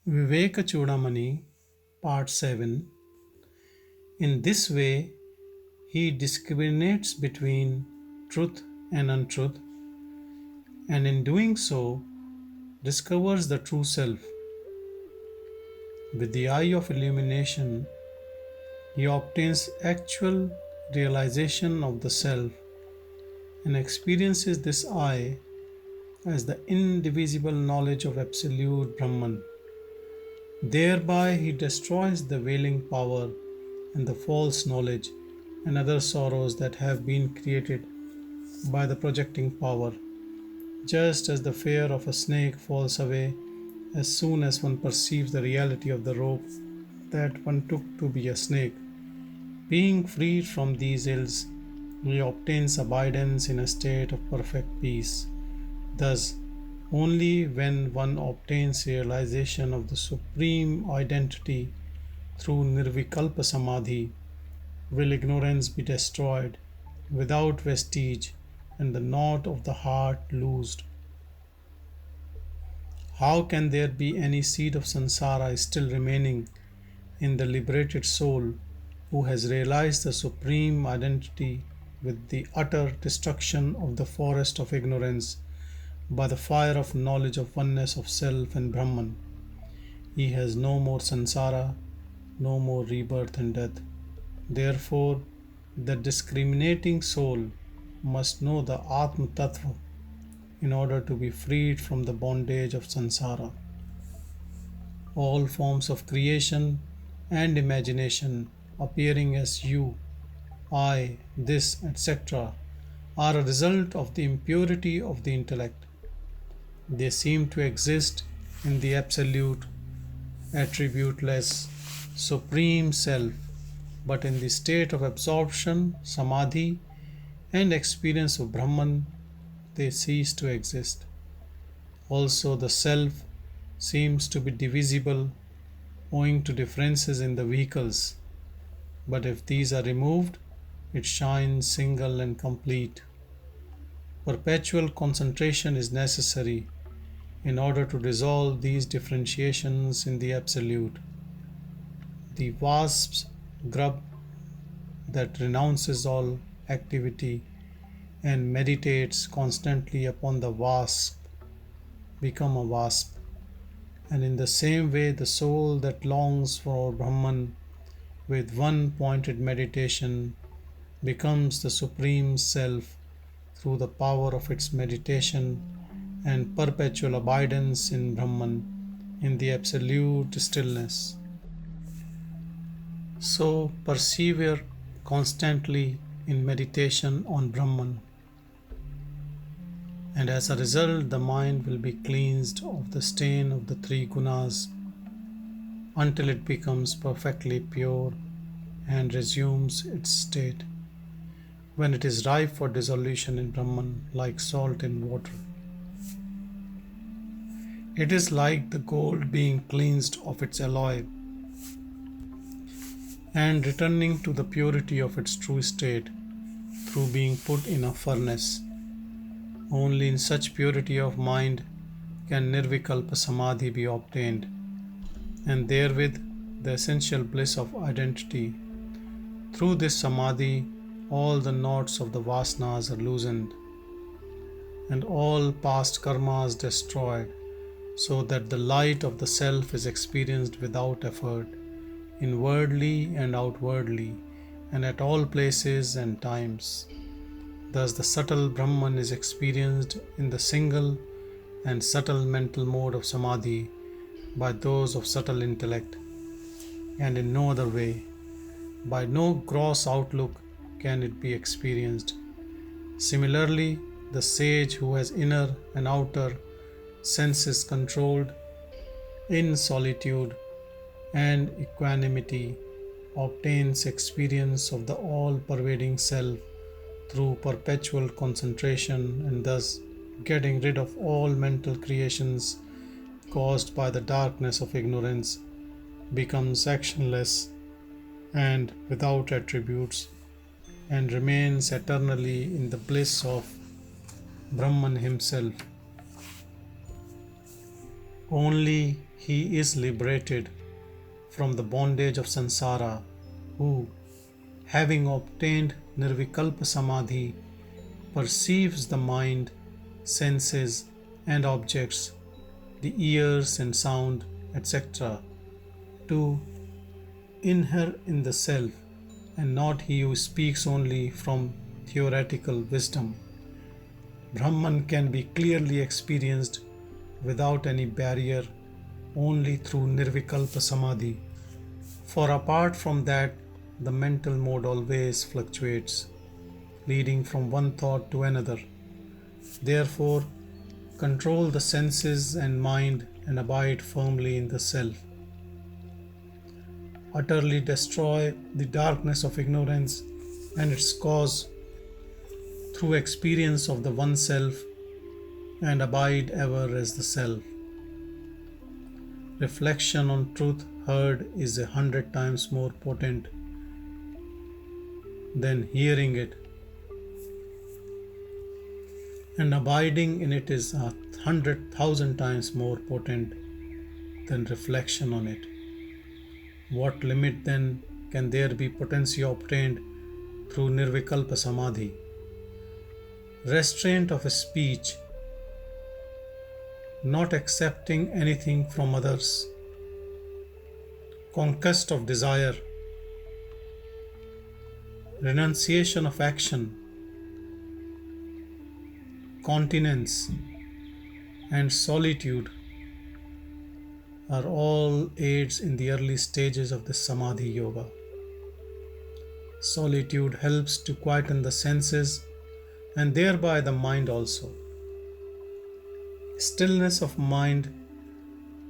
Viveka Chudamani, Part 7. In this way, he discriminates between truth and untruth, and in doing so, discovers the true self. With the eye of illumination, he obtains actual realization of the self and experiences this eye as the indivisible knowledge of Absolute Brahman. Thereby, he destroys the veiling power and the false knowledge and other sorrows that have been created by the projecting power, just as the fear of a snake falls away as soon as one perceives the reality of the rope that one took to be a snake. Being freed from these ills, he obtains abidance in a state of perfect peace. Thus, only when one obtains realization of the supreme identity through Nirvikalpa Samadhi will ignorance be destroyed without vestige and the knot of the heart loosed. How can there be any seed of samsara still remaining in the liberated soul who has realized the supreme identity with the utter destruction of the forest of ignorance by the fire of knowledge of oneness of self and Brahman? He has no more samsara, no more rebirth and death. Therefore, the discriminating soul must know the Atma Tattva in order to be freed from the bondage of samsara. All forms of creation and imagination appearing as you, I, this, etc., are a result of the impurity of the intellect. They seem to exist in the absolute, attributeless, supreme self, but in the state of absorption, samadhi, and experience of Brahman, they cease to exist. Also, the self seems to be divisible owing to differences in the vehicles, but if these are removed, it shines single and complete. Perpetual concentration is necessary in order to dissolve these differentiations in the Absolute. The wasp's grub that renounces all activity and meditates constantly upon the wasp become a wasp. And in the same way, the soul that longs for Brahman with one pointed meditation becomes the Supreme Self through the power of its meditation and perpetual abidance in Brahman in the absolute stillness. So persevere constantly in meditation on Brahman, and as a result, the mind will be cleansed of the stain of the three gunas until it becomes perfectly pure and resumes its state when it is ripe for dissolution in Brahman like salt in water. It is like the gold being cleansed of its alloy and returning to the purity of its true state through being put in a furnace. Only in such purity of mind can Nirvikalpa Samadhi be obtained, and therewith the essential bliss of identity. Through this Samadhi, all the knots of the Vasanas are loosened, and all past karmas destroyed, so that the light of the Self is experienced without effort, inwardly and outwardly, and at all places and times. Thus, the subtle Brahman is experienced in the single and subtle mental mode of Samadhi by those of subtle intellect, and in no other way. By no gross outlook can it be experienced. Similarly, the sage who has inner and outer senses controlled in solitude and equanimity obtains experience of the all-pervading self through perpetual concentration, and thus getting rid of all mental creations caused by the darkness of ignorance becomes actionless and without attributes and remains eternally in the bliss of Brahman himself. Only he is liberated from the bondage of samsara who, having obtained Nirvikalpa Samadhi, perceives the mind, senses, and objects, the ears and sound, etc., to inhere in the self, and not he who speaks only from theoretical wisdom. Brahman can be clearly experienced without any barrier only through Nirvikalpa Samadhi. For apart from that, the mental mode always fluctuates, leading from one thought to another. Therefore, control the senses and mind and abide firmly in the self. Utterly destroy the darkness of ignorance and its cause through experience of the one self and abide ever as the self. Reflection on truth heard is 100 times more potent than hearing it, and abiding in it is 100,000 times more potent than reflection on it. What limit then can there be potentia obtained through Nirvikalpa Samadhi? Restraint of speech, not accepting anything from others, conquest of desire, renunciation of action, continence, and solitude are all aids in the early stages of the Samadhi Yoga. Solitude helps to quieten the senses and thereby the mind also. Stillness of mind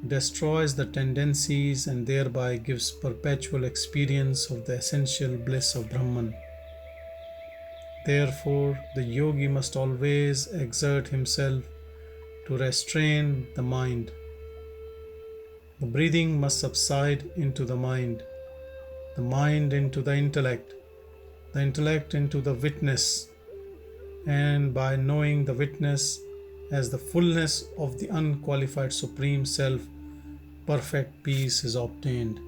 destroys the tendencies and thereby gives perpetual experience of the essential bliss of Brahman. Therefore, the yogi must always exert himself to restrain the mind. The breathing must subside into the mind into the intellect into the witness, and by knowing the witness as the fullness of the unqualified Supreme Self, perfect peace is obtained.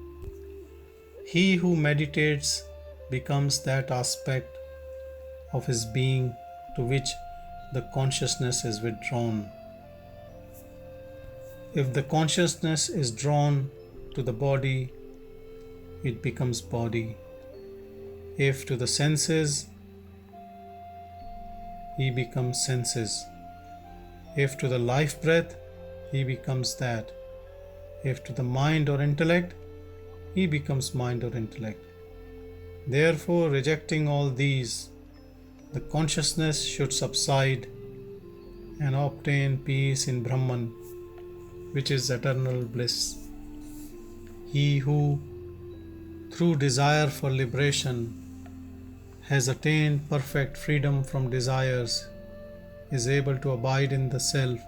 He who meditates becomes that aspect of his being to which the consciousness is withdrawn. If the consciousness is drawn to the body, it becomes body. If to the senses, he becomes senses. If to the life breath, he becomes that. If to the mind or intellect, he becomes mind or intellect. Therefore, rejecting all these, the consciousness should subside and obtain peace in Brahman, which is eternal bliss. He who, through desire for liberation, has attained perfect freedom from desires, is able to abide in the self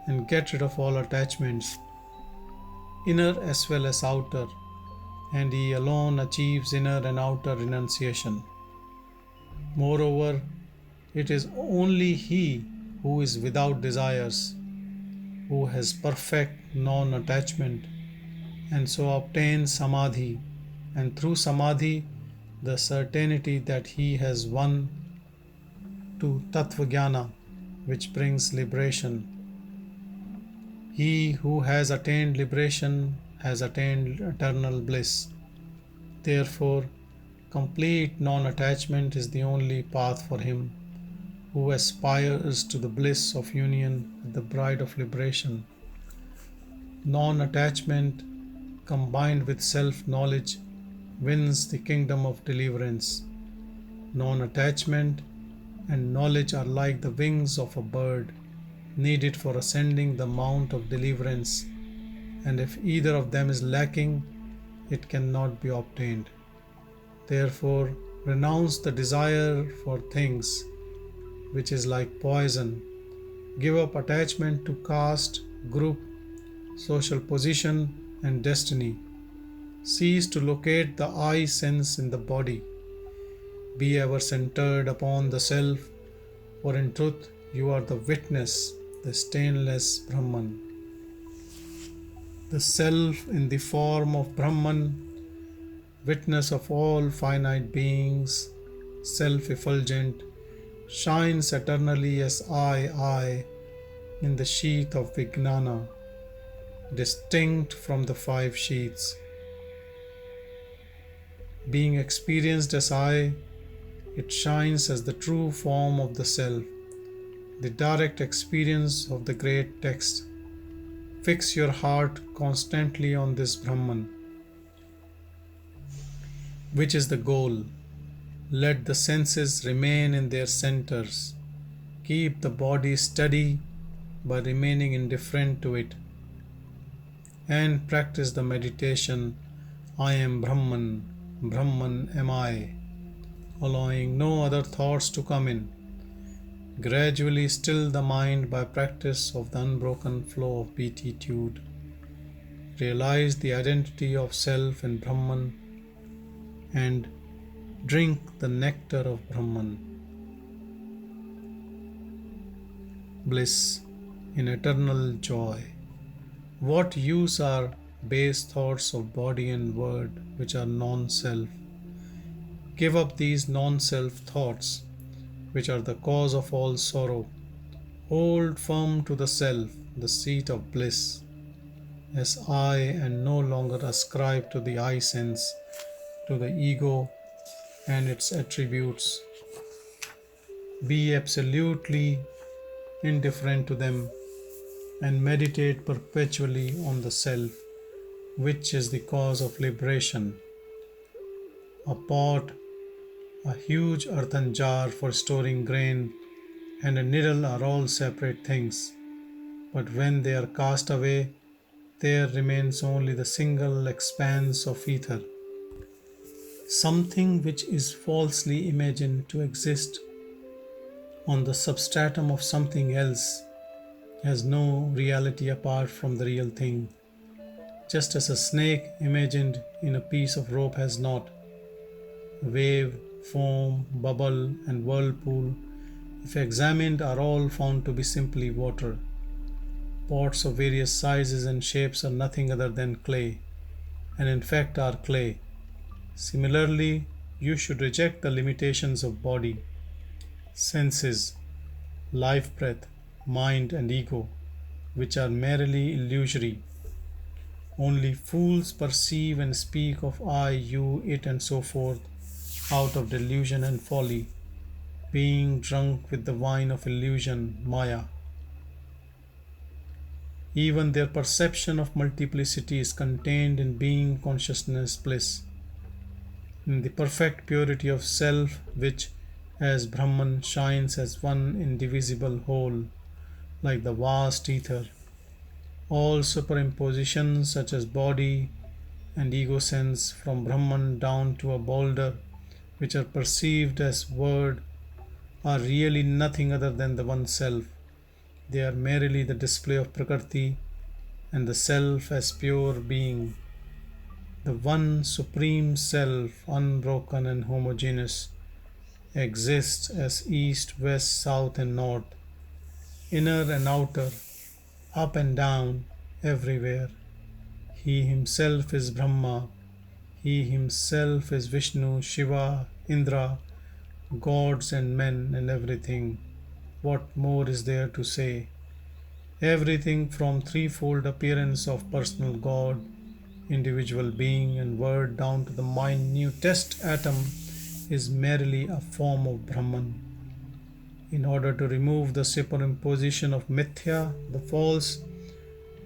and get rid of all attachments, inner as well as outer, and he alone achieves inner and outer renunciation. Moreover, it is only he who is without desires, who has perfect non-attachment, and so obtains Samadhi, and through Samadhi the certainty that he has won to Tattva Jnana, which brings liberation. He who has attained liberation has attained eternal bliss. Therefore, complete non-attachment is the only path for him who aspires to the bliss of union with the bride of liberation. Non-attachment combined with self-knowledge wins the kingdom of deliverance. Non-attachment and knowledge are like the wings of a bird, needed for ascending the mount of deliverance, and if either of them is lacking, it cannot be obtained. Therefore, renounce the desire for things, which is like poison. Give up attachment to caste, group, social position, and destiny. Cease to locate the I sense in the body. Be ever centered upon the self, for in truth you are the witness, the stainless Brahman. The Self in the form of Brahman, witness of all finite beings, self-effulgent, shines eternally as I, in the sheath of Vijnana, distinct from the five sheaths. Being experienced as I, it shines as the true form of the Self, the direct experience of the great text. Fix your heart constantly on this Brahman, which is the goal. Let the senses remain in their centers. Keep the body steady by remaining indifferent to it. And practice the meditation, I am Brahman, Brahman am I, allowing no other thoughts to come in. Gradually still the mind by practice of the unbroken flow of beatitude. Realize the identity of Self and Brahman and drink the nectar of Brahman. Bliss in eternal joy. What use are base thoughts of body and word which are non-self? Give up these non-self thoughts which are the cause of all sorrow. Hold firm to the Self, the seat of bliss, as I, and no longer ascribe to the I sense, to the ego and its attributes. Be absolutely indifferent to them and meditate perpetually on the Self, which is the cause of liberation. A pot, a huge earthen jar for storing grain, and a needle are all separate things, but when they are cast away, there remains only the single expanse of ether. Something which is falsely imagined to exist on the substratum of something else has no reality apart from the real thing, just as a snake imagined in a piece of rope has not. Wave, foam, bubble, and whirlpool, if examined, are all found to be simply water. Pots of various sizes and shapes are nothing other than clay, and in fact are clay. Similarly, you should reject the limitations of body, senses, life breath, mind, and ego, which are merely illusory. Only fools perceive and speak of I, you, it, and so forth out of delusion and folly, being drunk with the wine of illusion, Maya. Even their perception of multiplicity is contained in being consciousness bliss, in the perfect purity of Self, which, as Brahman, shines as one indivisible whole, like the vast ether. All superimpositions, such as body and ego sense, from Brahman down to a boulder, which are perceived as word, are really nothing other than the one Self. They are merely the display of Prakriti and the Self as pure being. The one Supreme Self, unbroken and homogeneous, exists as east, west, south, and north, inner and outer, up and down, everywhere. He himself is Brahma. He himself is Vishnu, Shiva, Indra, gods and men and everything. What more is there to say? Everything from threefold appearance of personal God, individual being, and word down to the minutest atom is merely a form of Brahman. In order to remove the superimposition of mithya, the false,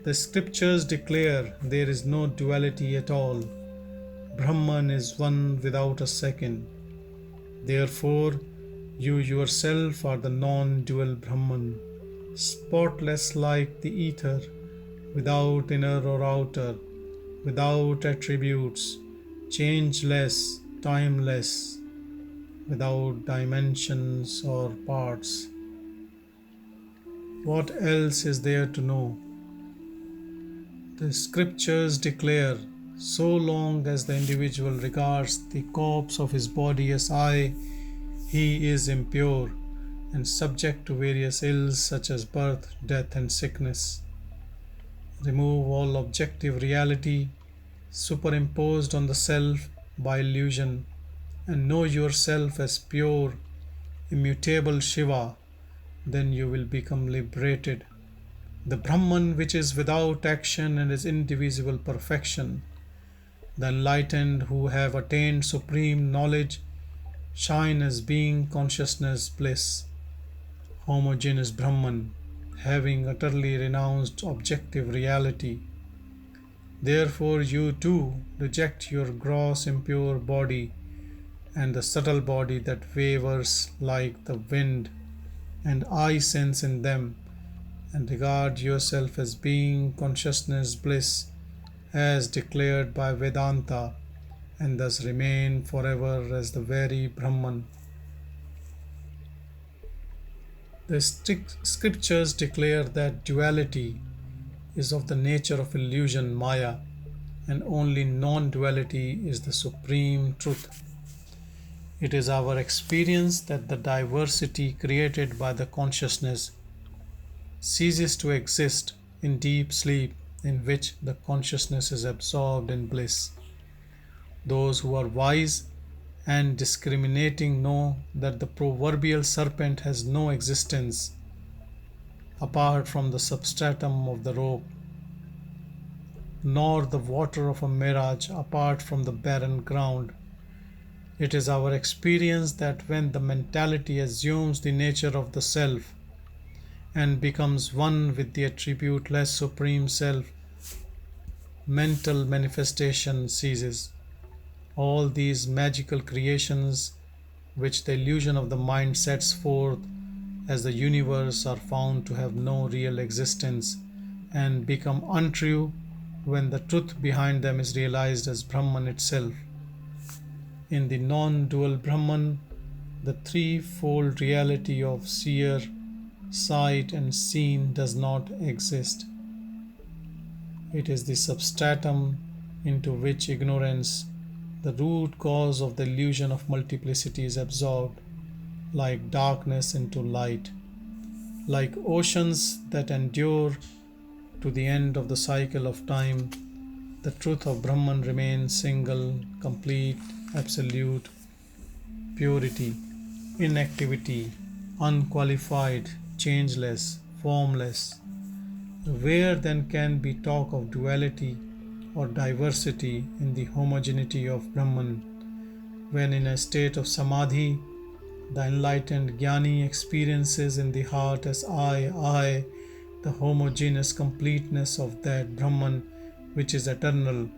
the scriptures declare there is no duality at all. Brahman is one without a second. Therefore, you yourself are the non-dual Brahman, spotless like the ether, without inner or outer, without attributes, changeless, timeless, without dimensions or parts. What else is there to know? The scriptures declare, so long as the individual regards the corpse of his body as I, he is impure and subject to various ills such as birth, death, and sickness. Remove all objective reality superimposed on the self by illusion and know yourself as pure, immutable Shiva, then you will become liberated. The Brahman which is without action and is indivisible perfection. The enlightened who have attained supreme knowledge shine as being consciousness bliss. Homogeneous Brahman, having utterly renounced objective reality. Therefore you too reject your gross impure body and the subtle body that wavers like the wind and I sense in them, and regard yourself as being consciousness bliss as declared by Vedanta, and thus remain forever as the very Brahman. The scriptures declare that duality is of the nature of illusion Maya, and only non-duality is the supreme truth. It is our experience that the diversity created by the consciousness ceases to exist in deep sleep in which the consciousness is absorbed in bliss. Those who are wise and discriminating know that the proverbial serpent has no existence apart from the substratum of the rope, nor the water of a mirage apart from the barren ground. It is our experience that when the mentality assumes the nature of the self and becomes one with the attribute-less supreme self, mental manifestation ceases. All these magical creations which the illusion of the mind sets forth as the universe are found to have no real existence and become untrue when the truth behind them is realized as Brahman itself. In the non-dual Brahman, the threefold reality of seer, sight and seen does not exist. It is the substratum into which ignorance, the root cause of the illusion of multiplicity, is absorbed, like darkness into light. Like oceans that endure to the end of the cycle of time, the truth of Brahman remains single, complete, absolute, purity, inactivity, unqualified, changeless, formless. Where then can be talk of duality or diversity in the homogeneity of Brahman, when in a state of samadhi, the enlightened Jnani experiences in the heart as I, the homogeneous completeness of that Brahman which is eternal,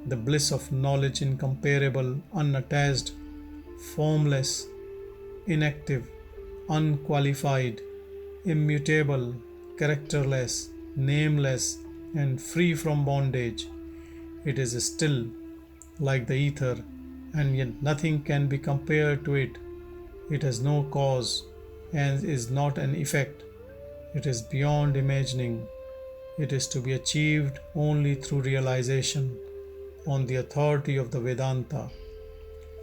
the bliss of knowledge incomparable, unattached, formless, inactive, unqualified, immutable, characterless, nameless, and free from bondage. It is still like the ether, and yet nothing can be compared to it. It has no cause and is not an effect. It is beyond imagining. It is to be achieved only through realization on the authority of the Vedanta.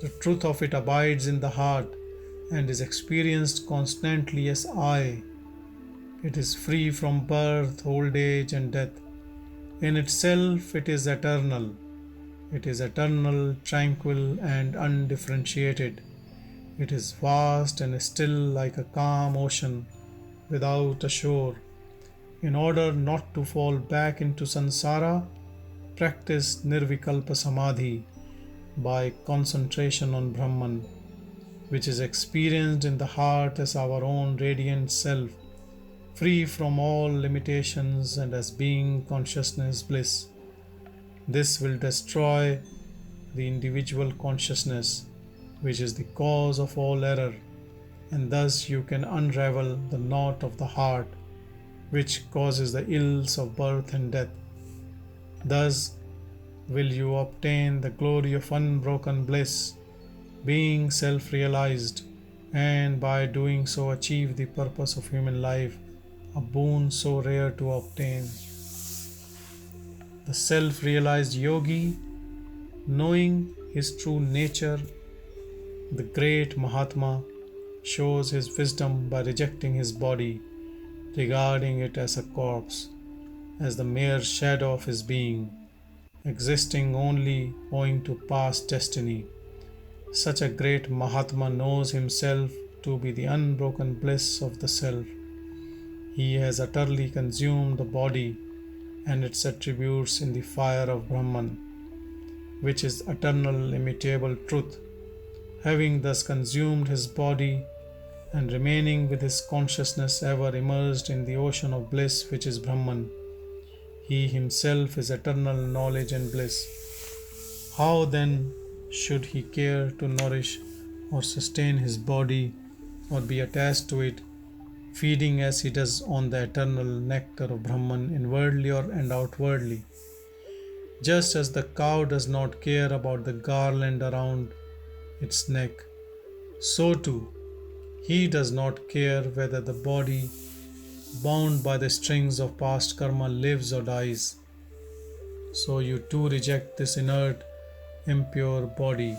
The truth of it abides in the heart and is experienced constantly as I. It is free from birth, old age, and death. In itself, it is eternal. It is eternal, tranquil, and undifferentiated. It is vast and still like a calm ocean without a shore. In order not to fall back into samsara, practice Nirvikalpa Samadhi by concentration on Brahman, which is experienced in the heart as our own radiant self, free from all limitations and as being consciousness bliss. This will destroy the individual consciousness, which is the cause of all error, and thus you can unravel the knot of the heart, which causes the ills of birth and death. Thus will you obtain the glory of unbroken bliss, being self-realized, and by doing so achieve the purpose of human life, a boon so rare to obtain. The self-realized yogi, knowing his true nature, the great Mahatma, shows his wisdom by rejecting his body, regarding it as a corpse, as the mere shadow of his being, existing only owing to past destiny. Such a great Mahatma knows himself to be the unbroken bliss of the self. He has utterly consumed the body and its attributes in the fire of Brahman, which is eternal, immutable truth. Having thus consumed his body and remaining with his consciousness ever immersed in the ocean of bliss which is Brahman, he himself is eternal knowledge and bliss. How then should he care to nourish or sustain his body or be attached to it, feeding as he does on the eternal nectar of Brahman inwardly and outwardly? Just as the cow does not care about the garland around its neck, so too he does not care whether the body, bound by the strings of past karma, lives or dies. So you too reject this inert, impure body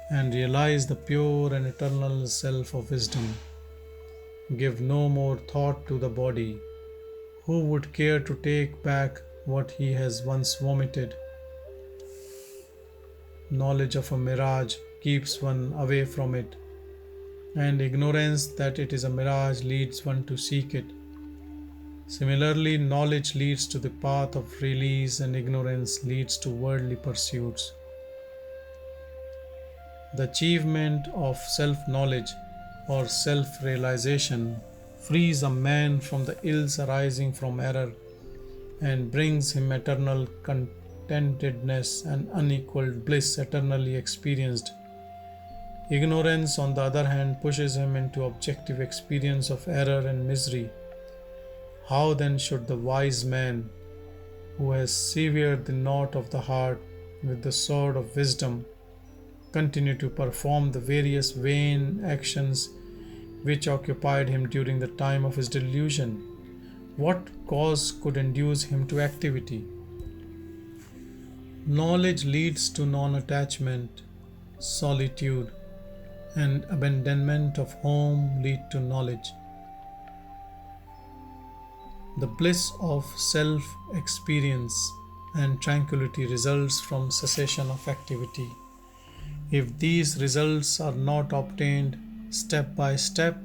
and realize the pure and eternal self of wisdom. Give no more thought to the body. Who would care to take back what he has once vomited? Knowledge of a mirage keeps one away from it, and ignorance that it is a mirage leads one to seek it. Similarly, knowledge leads to the path of release and ignorance leads to worldly pursuits. The achievement of self-knowledge or self-realization frees a man from the ills arising from error and brings him eternal contentedness and unequaled bliss eternally experienced. Ignorance, on the other hand, pushes him into objective experience of error and misery. How then should the wise man, who has severed the knot of the heart with the sword of wisdom, continue to perform the various vain actions which occupied him during the time of his delusion? What cause could induce him to activity? Knowledge leads to non-attachment, solitude, and abandonment of home lead to knowledge. The bliss of self-experience and tranquility results from cessation of activity. If these results are not obtained step by step,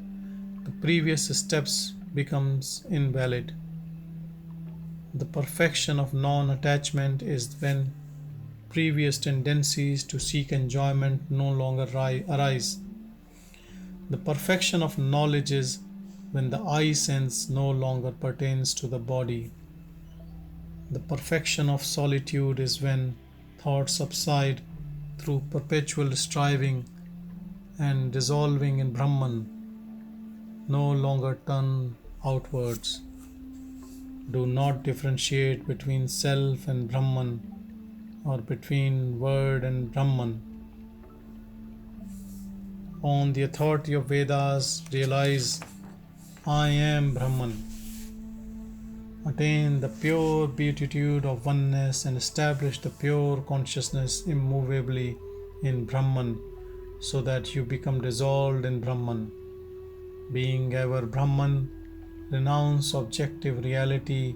the previous steps becomes invalid. The perfection of non-attachment is when previous tendencies to seek enjoyment no longer arise. The perfection of knowledge is when the eye sense no longer pertains to the body. The perfection of solitude is when thoughts subside through perpetual striving and dissolving in Brahman, no longer turn outwards. Do not differentiate between self and Brahman or between word and Brahman. On the authority of Vedas, realize I am Brahman. Attain the pure beatitude of oneness and establish the pure consciousness immovably in Brahman, so that you become dissolved in Brahman. Being ever Brahman, renounce objective reality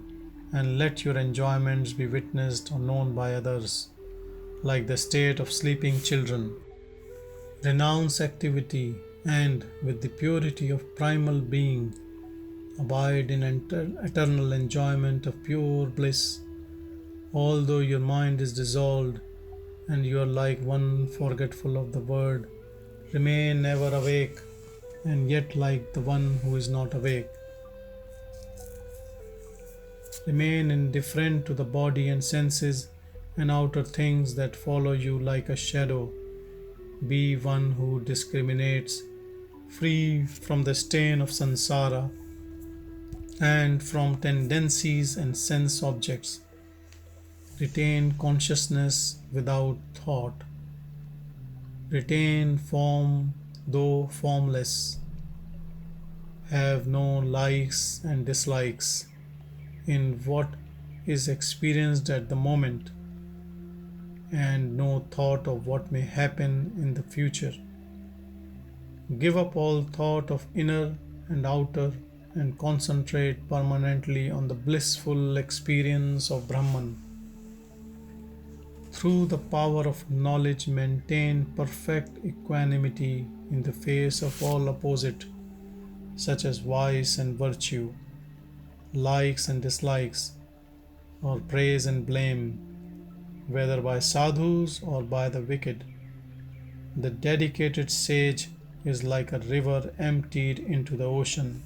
and let your enjoyments be witnessed or known by others, like the state of sleeping children. Renounce activity and, with the purity of primal being, abide in eternal enjoyment of pure bliss. Although your mind is dissolved and you are like one forgetful of the word, remain ever awake and yet like the one who is not awake. Remain indifferent to the body and senses and outer things that follow you like a shadow. Be one who discriminates, free from the stain of samsara and from tendencies and sense objects. Retain consciousness without thought. Retain form though formless. Have no likes and dislikes in what is experienced at the moment, and no thought of what may happen in the future. Give up all thought of inner and outer and concentrate permanently on the blissful experience of Brahman. Through the power of knowledge, maintain perfect equanimity in the face of all opposite, such as vice and virtue, likes and dislikes, or praise and blame, whether by sadhus or by the wicked. The dedicated sage is like a river emptied into the ocean,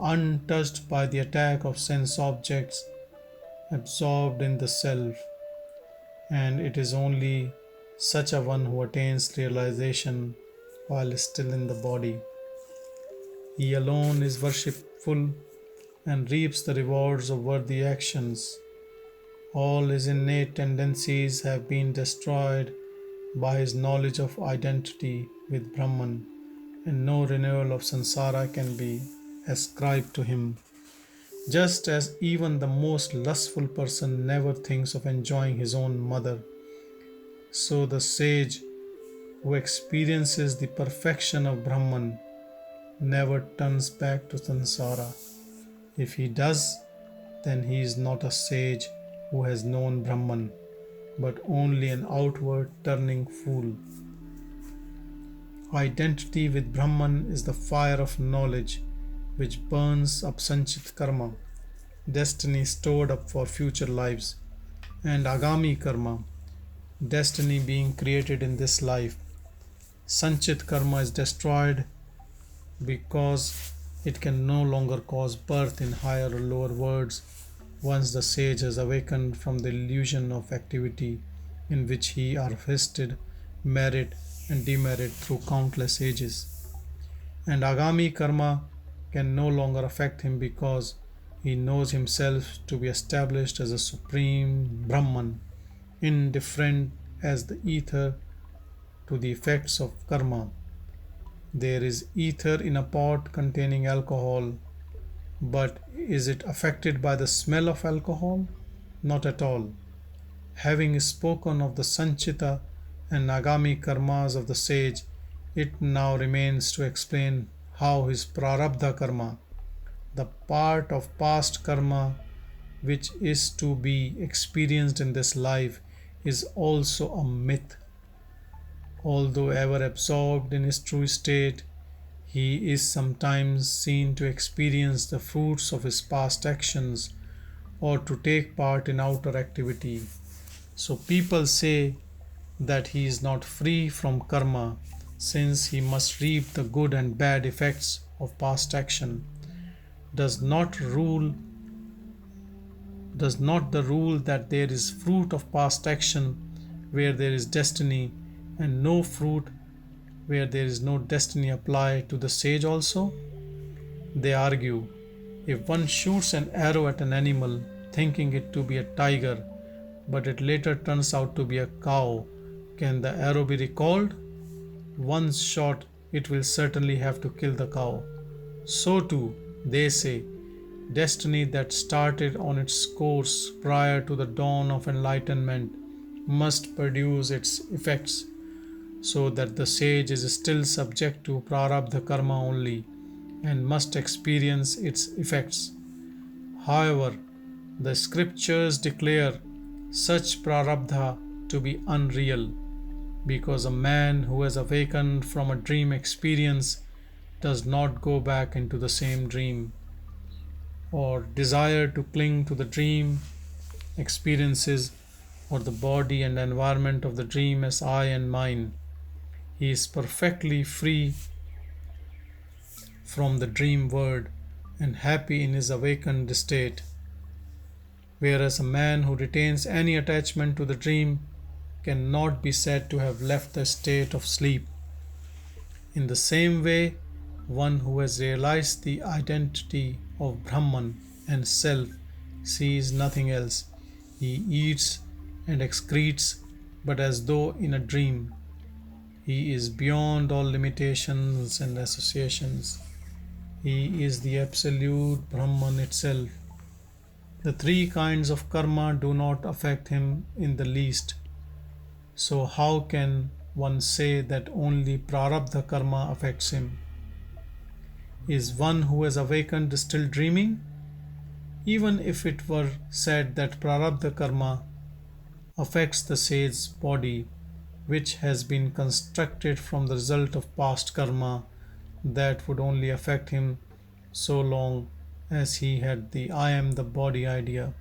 untouched by the attack of sense objects, absorbed in the self, and it is only such a one who attains realization while still in the body. He alone is worshipful and reaps the rewards of worthy actions. All his innate tendencies have been destroyed by his knowledge of identity with Brahman, and no renewal of samsara can be ascribed to him. Just as even the most lustful person never thinks of enjoying his own mother, so the sage who experiences the perfection of Brahman never turns back to samsara. If he does, then he is not a sage who has known Brahman, but only an outward turning fool. Identity with Brahman is the fire of knowledge which burns up Sanchit karma, destiny stored up for future lives, and Agami karma, destiny being created in this life. Sanchit karma is destroyed because it can no longer cause birth in higher or lower worlds once the sage has awakened from the illusion of activity in which he harvested merit and demerit through countless ages. And Agami karma can no longer affect him because he knows himself to be established as a supreme Brahman, indifferent as the ether to the effects of karma. There is ether in a pot containing alcohol, but is it affected by the smell of alcohol? Not at all. Having spoken of the Sanchita and Agami karmas of the sage, it now remains to explain how his prarabdha karma, the part of past karma which is to be experienced in this life, is also a myth. Although ever absorbed in his true state, he is sometimes seen to experience the fruits of his past actions or to take part in outer activity. So people say that he is not free from karma, since he must reap the good and bad effects of past action. Does not the rule that there is fruit of past action where there is destiny, and no fruit where there is no destiny apply to the sage also? They argue, if one shoots an arrow at an animal thinking it to be a tiger, but it later turns out to be a cow, can the arrow be recalled? Once shot, it will certainly have to kill the cow. So too, they say, destiny that started on its course prior to the dawn of enlightenment must produce its effects, so that the sage is still subject to prarabdha karma only and must experience its effects. However, the scriptures declare such prarabdha to be unreal, because a man who has awakened from a dream experience does not go back into the same dream or desire to cling to the dream experiences or the body and environment of the dream as I and mine. He is perfectly free from the dream world and happy in his awakened state, whereas a man who retains any attachment to the dream cannot be said to have left the state of sleep. In the same way, one who has realized the identity of Brahman and self sees nothing else. He eats and excretes, but as though in a dream. He is beyond all limitations and associations. He is the absolute Brahman itself. The three kinds of karma do not affect him in the least. So how can one say that only prarabdha karma affects him? Is one who has awakened still dreaming? Even if it were said that prarabdha karma affects the sage's body, which has been constructed from the result of past karma, that would only affect him so long as he had the I am the body idea.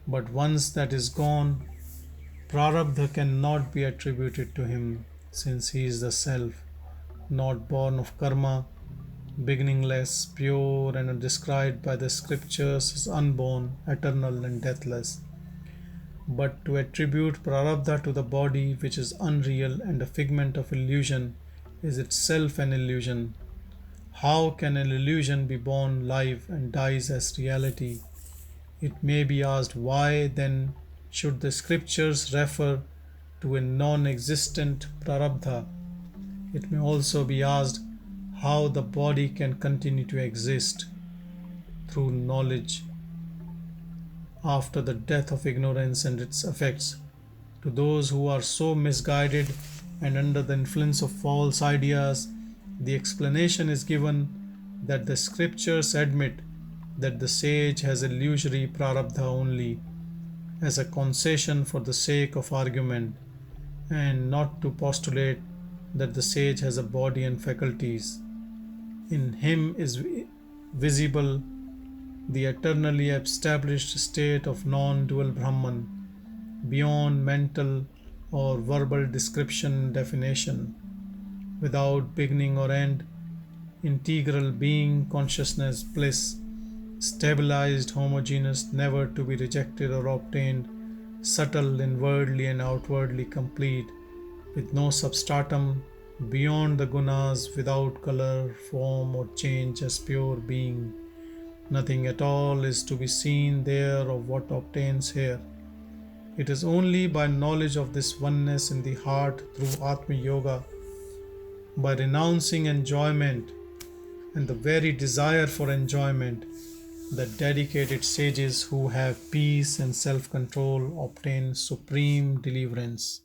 But once that is gone, prarabdha cannot be attributed to him, since he is the self, not born of karma, beginningless, pure, and described by the scriptures as unborn, eternal, and deathless. But to attribute prarabdha to the body, which is unreal and a figment of illusion, is itself an illusion. How can an illusion be born live and dies as reality? It may be asked, why then should the scriptures refer to a non existent prarabdha? It may also be asked how the body can continue to exist through knowledge after the death of ignorance and its effects. To those who are so misguided and under the influence of false ideas, the explanation is given that the scriptures admit that the sage has illusory prarabdha only as a concession for the sake of argument, and not to postulate that the sage has a body and faculties. In him is visible the eternally established state of non-dual Brahman, beyond mental or verbal description and definition, without beginning or end, integral being, consciousness, bliss, stabilized, homogeneous, never to be rejected or obtained, subtle, inwardly and outwardly complete, with no substratum, beyond the gunas, without color, form, or change, as pure being. Nothing at all is to be seen there of what obtains here. It is only by knowledge of this oneness in the heart through Atma Yoga, by renouncing enjoyment and the very desire for enjoyment, that dedicated sages who have peace and self-control obtain supreme deliverance.